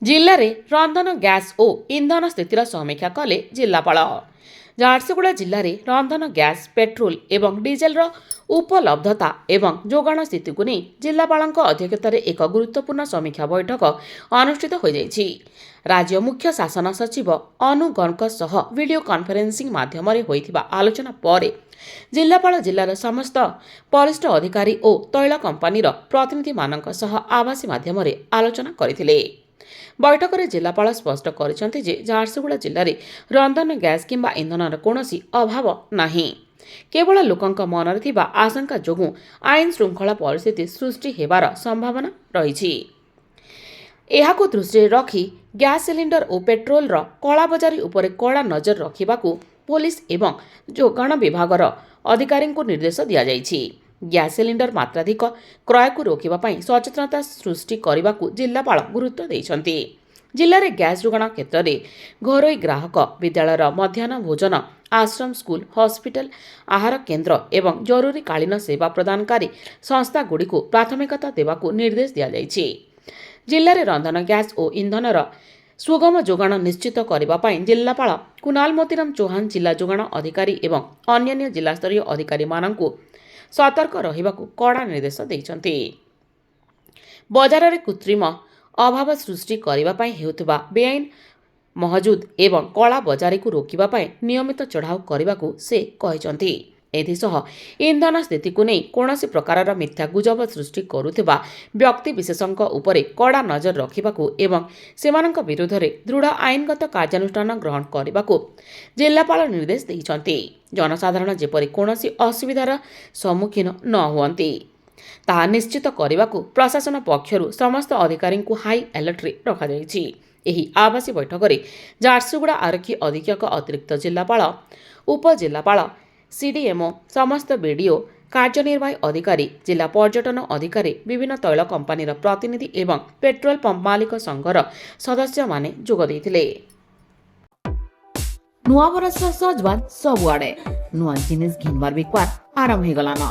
ଜିଲ୍ଲାରେ ରନ୍ଧନ ଗ୍ୟାସ୍ ଓ ଇନ୍ଧନ ସ୍ଥିତିର ସମୀକ୍ଷା କଲେ ଜିଲ୍ଲାପାଳ। ଝାରସୁଗୁଡ଼ା ଜିଲ୍ଲାରେ ରନ୍ଧନ ଗ୍ୟାସ୍, ପେଟ୍ରୋଲ ଏବଂ ଡିଜେଲର ଉପଲବ୍ଧତା ଏବଂ ଯୋଗାଣ ସ୍ଥିତିକୁ ନେଇ ଜିଲ୍ଲାପାଳଙ୍କ ଅଧ୍ୟକ୍ଷତାରେ ଏକ ଗୁରୁତ୍ୱପୂର୍ଣ୍ଣ ସମୀକ୍ଷା ବୈଠକ ଅନୁଷ୍ଠିତ ହୋଇଯାଇଛି। ରାଜ୍ୟ ମୁଖ୍ୟ ଶାସନ ସଚିବ ଅନୁ ଗର୍ଗଙ୍କ ସହ ଭିଡିଓ କନଫରେନ୍ସିଂ ମାଧ୍ୟମରେ ହୋଇଥିବା ଆଲୋଚନା ପରେ ଜିଲ୍ଲାପାଳ ଜିଲ୍ଲାର ସମସ୍ତ ବରିଷ୍ଠ ଅଧିକାରୀ ଓ ତୈଳ କମ୍ପାନୀର ପ୍ରତିନିଧିମାନଙ୍କ ସହ ଆଭାସୀ ମାଧ୍ୟମରେ ଆଲୋଚନା କରିଥିଲେ। ବୈଠକରେ ଜିଲ୍ଲାପାଳ ସ୍ପଷ୍ଟ କରିଛନ୍ତି ଯେ ଝାରସୁଗୁଡ଼ା ଜିଲ୍ଲାରେ ରନ୍ଧନ ଗ୍ୟାସ୍ କିମ୍ବା ଇନ୍ଧନର କୌଣସି ଅଭାବ ନାହିଁ। କେବଳ ଲୋକଙ୍କ ମନରେ ଥିବା ଆଶଙ୍କା ଯୋଗୁଁ ଆଇନ ଶୃଙ୍ଖଳା ପରିସ୍ଥିତି ସୃଷ୍ଟି ହେବାର ସମ୍ଭାବନା ରହିଛି। ଏହାକୁ ଦୃଷ୍ଟିରେ ରଖି ଗ୍ୟାସ୍ ସିଲିଣ୍ଡର ଓ ପେଟ୍ରୋଲର କଳାବଜାରୀ ଉପରେ କଡ଼ା ନଜର ରଖିବାକୁ ପୋଲିସ ଏବଂ ଯୋଗାଣ ବିଭାଗର ଅଧିକାରୀଙ୍କୁ ନିର୍ଦ୍ଦେଶ ଦିଆଯାଇଛି। ଗ୍ୟାସ୍ ସିଲିଣ୍ଡର ମାତ୍ରାଧିକ କ୍ରୟକୁ ରୋକିବା ପାଇଁ ସଚେତନତା ସୃଷ୍ଟି କରିବାକୁ ଜିଲ୍ଲାପାଳ ଗୁରୁତ୍ୱ ଦେଇଛନ୍ତି। ଜିଲ୍ଲାରେ ଗ୍ୟାସ୍ ଯୋଗାଣ କ୍ଷେତ୍ରରେ ଘରୋଇ ଗ୍ରାହକ, ବିଦ୍ୟାଳୟର ମଧ୍ୟାହ୍ନ ଭୋଜନ, ଆଶ୍ରମ, ସ୍କୁଲ, ହସ୍ପିଟାଲ, ଆହାର କେନ୍ଦ୍ର ଏବଂ ଜରୁରୀକାଳୀନ ସେବା ପ୍ରଦାନକାରୀ ସଂସ୍ଥାଗୁଡ଼ିକୁ ପ୍ରାଥମିକତା ଦେବାକୁ ନିର୍ଦ୍ଦେଶ ଦିଆଯାଇଛି। ଜିଲ୍ଲାରେ ରନ୍ଧନ ଗ୍ୟାସ୍ ଓ ଇନ୍ଧନର ସୁଗମ ଯୋଗାଣ ନିଶ୍ଚିତ କରିବା ପାଇଁ ଜିଲ୍ଲାପାଳ କୁନାଲ ମୋତିରାମ ଚୌହାନ ଜିଲ୍ଲା ଯୋଗାଣ ଅଧିକାରୀ ଏବଂ ଅନ୍ୟାନ୍ୟ ଜିଲ୍ଲାସ୍ତରୀୟ ଅଧିକାରୀମାନଙ୍କୁ ସତର୍କ ରହିବାକୁ କଡ଼ା ନିର୍ଦ୍ଦେଶ ଦେଇଛନ୍ତି। ବଜାରରେ କୃତ୍ରିମ ଅଭାବ ସୃଷ୍ଟି କରିବା ପାଇଁ ହେଉଥିବା ବେଆଇନ ମହଜୁଦ ଏବଂ କଳା ବଜାରୀକୁ ରୋକିବା ପାଇଁ ନିୟମିତ ଚଢ଼ାଉ କରିବାକୁ ସେ କହିଛନ୍ତି। ଏଥିସହ ଇନ୍ଧନ ସ୍ଥିତିକୁ ନେଇ କୌଣସି ପ୍ରକାରର ମିଥ୍ୟା ଗୁଜବ ସୃଷ୍ଟି କରୁଥିବା ବ୍ୟକ୍ତିବିଶେଷଙ୍କ ଉପରେ କଡ଼ା ନଜର ରଖିବାକୁ ଏବଂ ସେମାନଙ୍କ ବିରୁଦ୍ଧରେ ଦୃଢ଼ ଆଇନଗତ କାର୍ଯ୍ୟାନୁଷ୍ଠାନ ଗ୍ରହଣ କରିବାକୁ ଜିଲ୍ଲାପାଳ ନିର୍ଦ୍ଦେଶ ଦେଇଛନ୍ତି। ଜନସାଧାରଣ ଯେପରି କୌଣସି ଅସୁବିଧାର ସମ୍ମୁଖୀନ ନ ହୁଅନ୍ତି ତାହା ନିଶ୍ଚିତ କରିବାକୁ ପ୍ରଶାସନ ପକ୍ଷରୁ ସମସ୍ତ ଅଧିକାରୀଙ୍କୁ ହାଇ ଆଲର୍ଟରେ ରଖାଯାଇଛି। ଏହି ଆଭାସୀ ବୈଠକରେ ଝାରସୁଗୁଡ଼ା ଆରକ୍ଷୀ ଅଧୀକ୍ଷକ, ଅତିରିକ୍ତ ଜିଲ୍ଲାପାଳ, ଉପଜିଲ୍ଲାପାଳ, ସିଡିଏମ୍ଓ, ସମସ୍ତ ବିଡିଓ, କାର୍ଯ୍ୟନିର୍ବାହୀ ଅଧିକାରୀ, ଜିଲ୍ଲା ପର୍ଯ୍ୟଟନ ଅଧିକାରୀ, ବିଭିନ୍ନ ତୈଳ କମ୍ପାନୀର ପ୍ରତିନିଧି ଏବଂ ପେଟ୍ରୋଲ ପମ୍ପ ମାଲିକ ସଂଘର ସଦସ୍ୟମାନେ ଯୋଗ ଦେଇଥିଲେ। ନୂଆ ବର୍ଷ ସଜବାଜ ସବୁଆଡ଼େ ନୂଆ ଜିନିଷ ଘିନବାର ବିକବାର ଆରମ୍ଭ ହେଇଗଲାନ।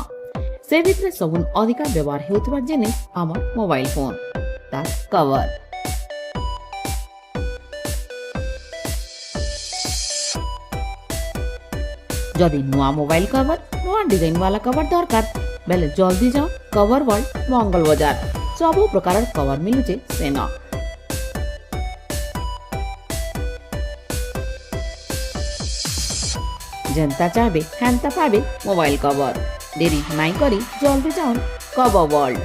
ସେ ଭିତରେ ସବୁଠୁ ଅଧିକା ବ୍ୟବହାର ହେଉଥିବା ଜିନିଷ ଆମର ମୋବାଇଲ ଫୋନ, ତାର କଭର। যদি নূয়া মোবাইল কভার, নূয়া ডিজাইন वाला কভার দরকার বেলে জলদি যাও কভার ওয়ার্ল্ড মঙ্গল বজার। সবু প্রকারর কভার মিলুছে সেন। যেনতা চাইবে হ্যানতা পাবে মোবাইল কভার। দেরি নাই করি জলদি যাও কভার ওয়ার্ল্ড।